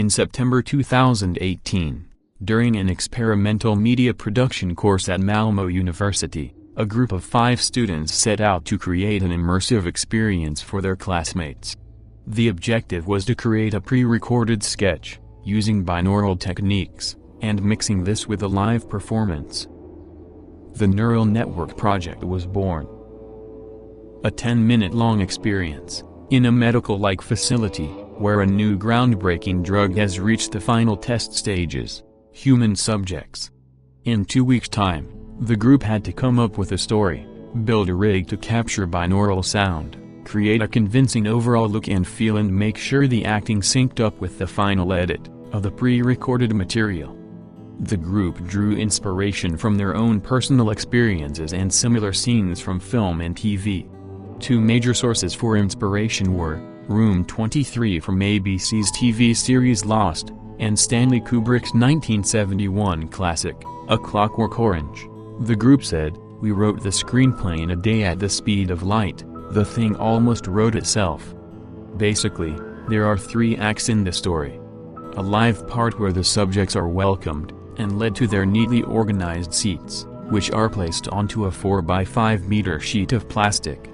In September 2018, during an experimental media production course at Malmo University, a group of 5 students set out to create an immersive experience for their classmates. The objective was to create a pre-recorded sketch, using binaural techniques, and mixing this with a live performance. The Neural Network project was born. A 10-minute-long experience, in a medical-like facility, where a new groundbreaking drug has reached the final test stages. Human subjects. In 2 weeks' time, the group had to come up with a story, build a rig to capture binaural sound, create a convincing overall look and feel, and make sure the acting synced up with the final edit of the pre-recorded material. The group drew inspiration from their own personal experiences and similar scenes from film and TV. 2 major sources for inspiration were Room 23 from ABC's TV series Lost, and Stanley Kubrick's 1971 classic, A Clockwork Orange. The group said, "We wrote the screenplay in a day at the speed of light, the thing almost wrote itself." Basically, there are 3 acts in the story. A live part where the subjects are welcomed, and led to their neatly organized seats, which are placed onto a 4x5-meter sheet of plastic.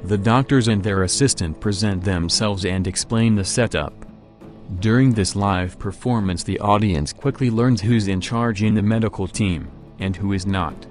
The doctors and their assistant present themselves and explain the setup. During this live performance, the audience quickly learns who's in charge in the medical team, and who is not.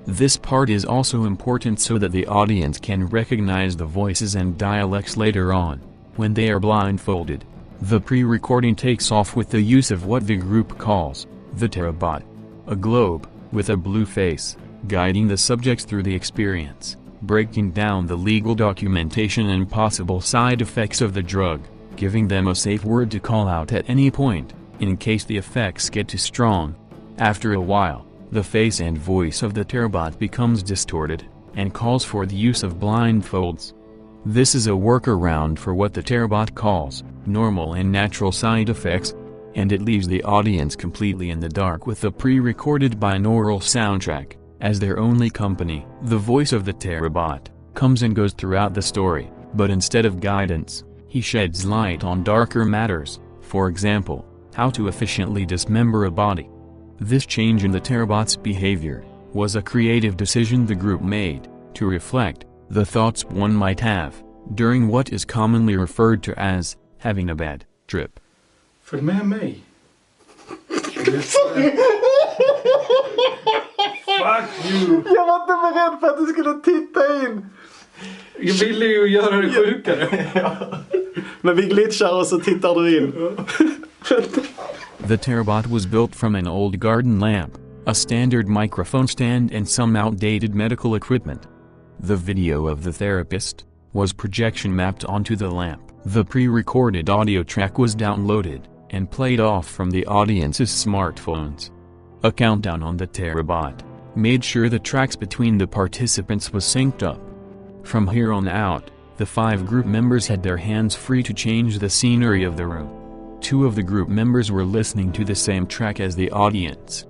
This part is also important so that the audience can recognize the voices and dialects later on, when they are blindfolded. The pre-recording takes off with the use of what the group calls the Terabot, a globe, with a blue face, guiding the subjects through the experience, breaking down the legal documentation and possible side effects of the drug, giving them a safe word to call out at any point, in case the effects get too strong. After a while, the face and voice of the Terabot becomes distorted, and calls for the use of blindfolds. This is a workaround for what the Terabot calls normal and natural side effects, and it leaves the audience completely in the dark with the pre-recorded binaural soundtrack as their only company. The voice of the Terabot comes and goes throughout the story, but instead of guidance, he sheds light on darker matters, for example, how to efficiently dismember a body. This change in the Terabot's behavior was a creative decision the group made, to reflect the thoughts one might have during what is commonly referred to as having a bad trip. Följ med mig. Sorry! Fuck you! Jag var inte beredd för att du skulle titta in. Jag ville ju göra det sjukare. Ja. Men vi glitchar och så tittar du in. The Terabot was built from an old garden lamp, a standard microphone stand and some outdated medical equipment. The video of the therapist was projection mapped onto the lamp. The pre-recorded audio track was downloaded and played off from the audience's smartphones. A countdown on the Terabot made sure the tracks between the participants was synced up. From here on out, the 5 group members had their hands free to change the scenery of the room. 2 of the group members were listening to the same track as the audience.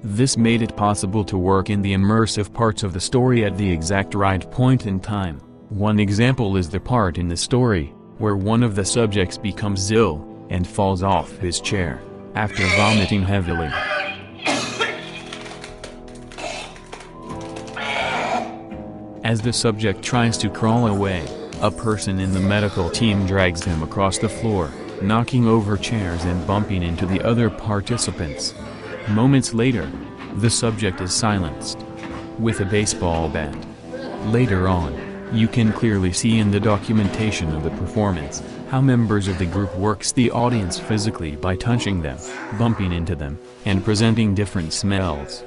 This made it possible to work in the immersive parts of the story at the exact right point in time. One example is the part in the story where one of the subjects becomes ill and falls off his chair after vomiting heavily. As the subject tries to crawl away, a person in the medical team drags him across the floor, knocking over chairs and bumping into the other participants. Moments later, the subject is silenced with a baseball bat. Later on, you can clearly see in the documentation of the performance how members of the group works the audience physically by touching them, bumping into them, and presenting different smells.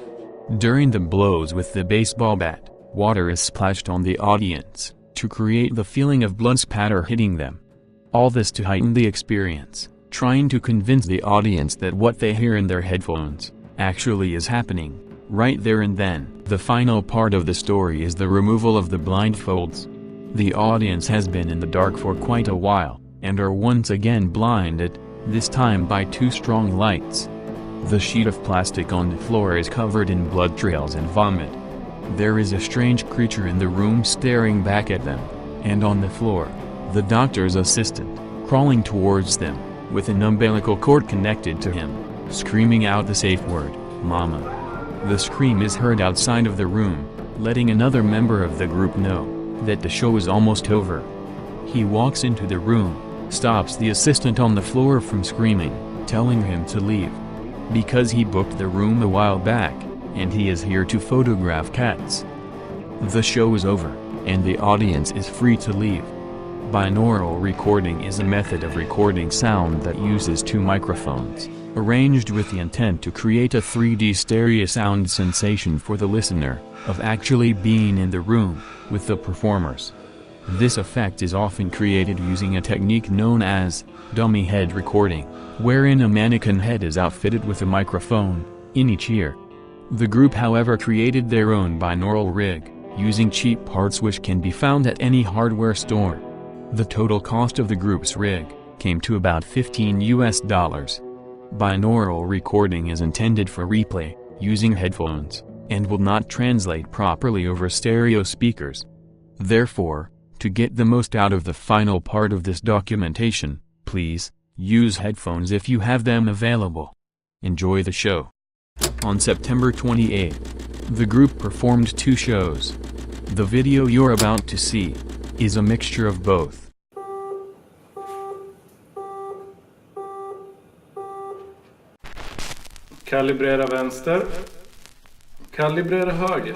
During the blows with the baseball bat, water is splashed on the audience to create the feeling of blood spatter hitting them. All this to heighten the experience, trying to convince the audience that what they hear in their headphones actually is happening right there and then. The final part of the story is the removal of the blindfolds. The audience has been in the dark for quite a while, and are once again blinded, this time by 2 strong lights. The sheet of plastic on the floor is covered in blood trails and vomit. There is a strange creature in the room staring back at them, and on the floor, the doctor's assistant, crawling towards them, with an umbilical cord connected to him, screaming out the safe word, "Mama." The scream is heard outside of the room, letting another member of the group know that the show is almost over. He walks into the room, stops the assistant on the floor from screaming, telling him to leave. Because he booked the room a while back, and he is here to photograph cats. The show is over, and the audience is free to leave. Binaural recording is a method of recording sound that uses two microphones, arranged with the intent to create a 3D stereo sound sensation for the listener, of actually being in the room, with the performers. This effect is often created using a technique known as dummy head recording, wherein a mannequin head is outfitted with a microphone in each ear. The group however created their own binaural rig, using cheap parts which can be found at any hardware store. The total cost of the group's rig came to about $15. Binaural recording is intended for replay, using headphones, and will not translate properly over stereo speakers. Therefore, to get the most out of the final part of this documentation, please use headphones if you have them available. Enjoy the show. On September 28, the group performed 2 shows. The video you're about to see is a mixture of both. Kalibrera vänster. Kalibrera höger.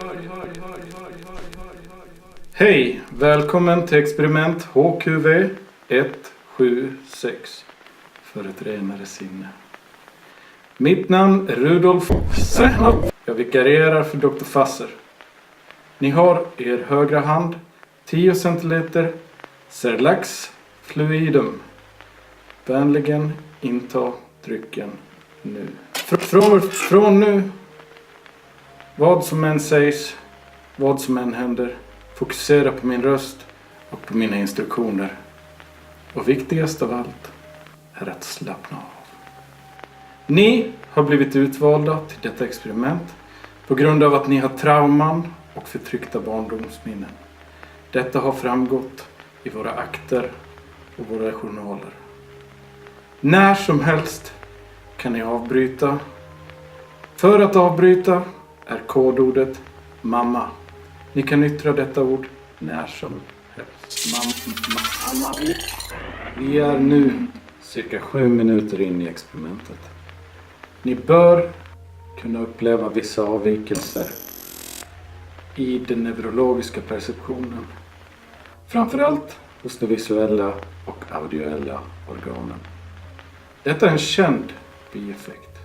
Hej, välkommen till experiment HQV 176 för ett renare sinne. Mitt namn är Rudolf Sehn. Jag vikarierar för Dr. Fasser. Ni har i er högra hand 10 centiliter Cerlax fluidum. Vänligen inta drycken nu. Från nu, vad som än sägs, vad som än händer, fokusera på min röst och på mina instruktioner. Och viktigast av allt är att slappna av. Ni har blivit utvalda till detta experiment på grund av att ni har trauman och förtryckta barndomsminnen. Detta har framgått i våra akter och våra journaler. När som helst kan ni avbryta. För att avbryta är kodordet mamma. Ni kan yttra detta ord när som helst. Mamma. Vi är nu cirka 7 minuter in i experimentet. Ni bör kunna uppleva vissa avvikelser i den neurologiska perceptionen. Framförallt hos de visuella och audioella organen. Detta är en känd bieffekt.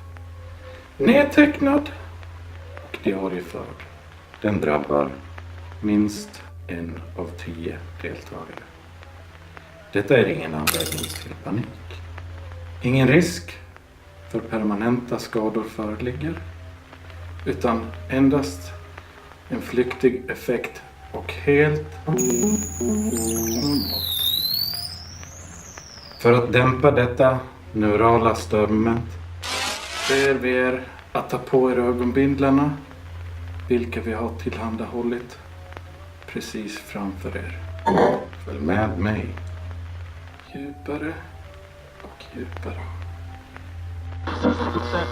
Nedtecknad och diarieförd. Den drabbar minst 1 av 10 deltagare. Detta är ingen anledning till panik. Ingen risk för permanenta skador föreligger, utan endast en flyktig effekt och helt för att dämpa detta neurala störmoment ber vi er att ta på er ögonbindlarna, vilka vi har tillhandahållit precis framför er. Följ med mig djupare och djupare.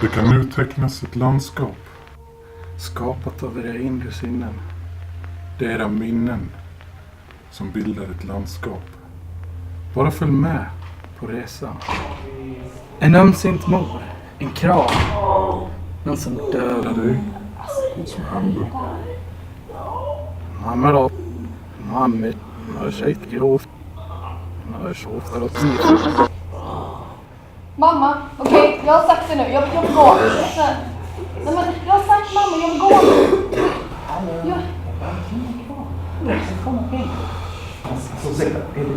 Det kan nu tecknas ett landskap. Skapat av era inre sinnen. Det är era minnen som bildar ett landskap. Bara följ med på resan. En ömsint mor. En kram. Någon som dör. Dig. Vad som händer. Mamma då. Mamma. Jag är säkert grovt. Jag är så för att se. Mamma, okej, jag har sagt det nu. Jag vill gå. Nej, men jag har sagt mamma, jag vill gå nu.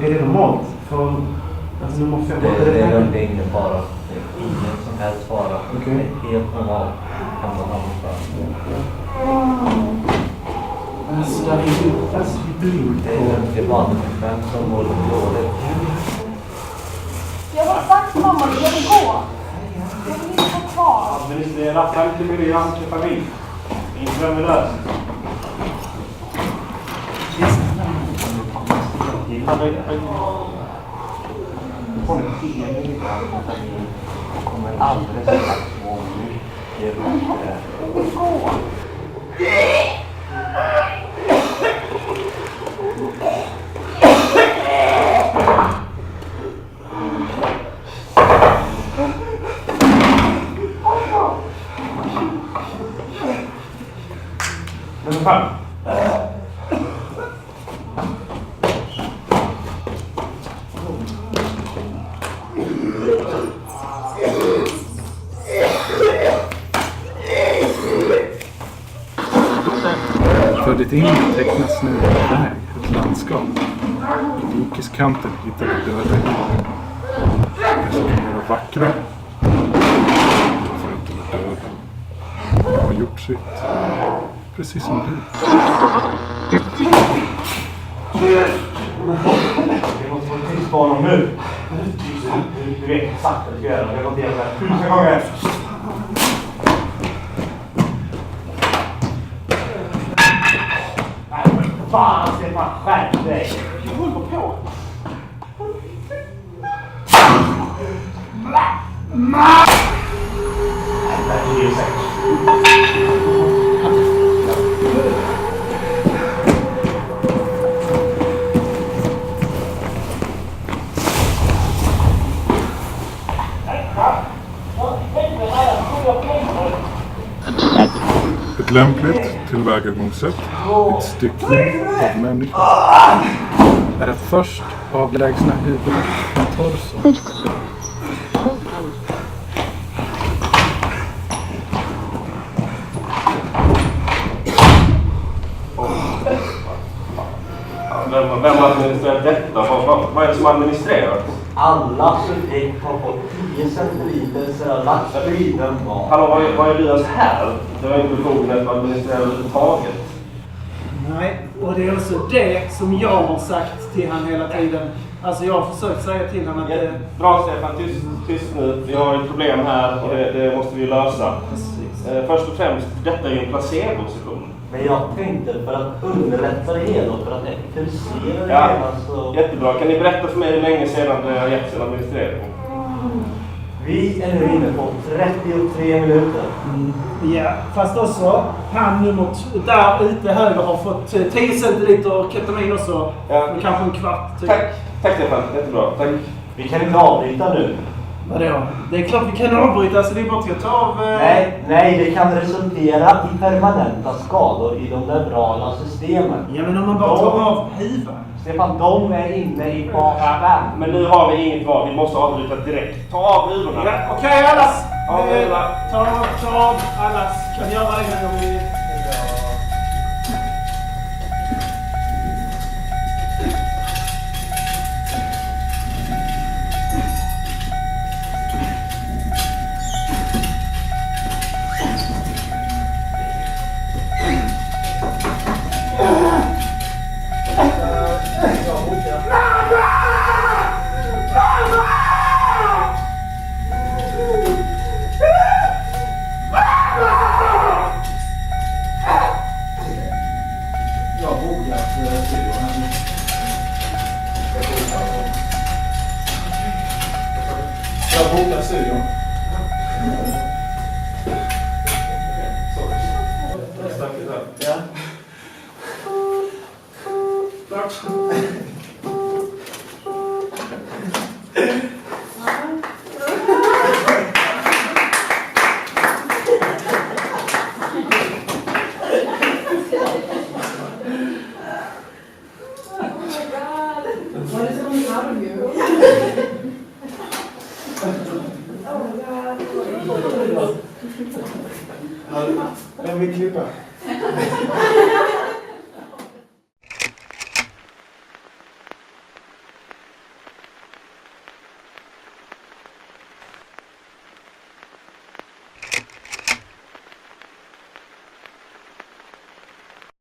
Är det normalt? Alltså, nu måste jag det är ingen fara. Det är ingen som helst fara. Det är helt normalt. Det är bara en som mår dåligt. Jag har sagt mamma, jag vill gå. Jag vill inte vara kvar. Administrera 50 miljoner till familj. Intravenöst. håller TV idag för familj och kommer alldeles strax om mycket roligare. Men fan. För ditt inre tecknas nu en väg, ett landskap. I dikeskanten hittar du döda djur. Dessa kan vara vackra. För att de är döda. De har gjort sitt. Precis som du. Vi måste få tyst på honom nu. Du vet exakt vad du ska göra. Vi har gått igenom det 1000 gånger. Fan, Stefan, skärp dig! Jag håller på! Det är ju säkert. Ett lämpligt tillvägagångssätt ett styckning av människor Är att först avlägsna huvudet från torson. Vem administrerar detta? Vad är det som administrerar? Alla subjekt har fått 10 centiliter sedan striden var. Hallå, vad är vi ens här? Det var inte befogenhet att administrera överhuvudtaget. Nej, och det är också det som jag har sagt till han hela tiden. Alltså jag har försökt säga till honom att... Bra Stefan, tyst nu. Vi har ett problem här och det måste vi lösa. Först och främst, detta är ju en placebo-session. Men jag tänkte för att underlätta det hela och för att effektivisera det Ja, hela så... jättebra. Kan ni berätta för mig hur länge sedan det har getts en administrering? Vi är nu inne på 33 minuter. Ja, fast också han nummer där ute höger har fått 10 centiliter ketamin också. Ja. Kanske en kvart. Typ. Tack Stefan, jättebra. Tack. Vi kan inte avbryta nu. Vadå? Det är klart vi kan avbryta, så det är bara att ta av... Nej, det kan resultera i permanenta skador i de neurala systemen. Ja, men om man bara tar av huvudet. Stefan, de är inne i fas 5. Men nu har vi inget val, vi måste avbryta direkt. Ta av huvudena. Ja, okej, allas! Av huvudena. Ta av allas. Kan göra det när vi... Jag bokar studion. Ja. Vem vill klippa?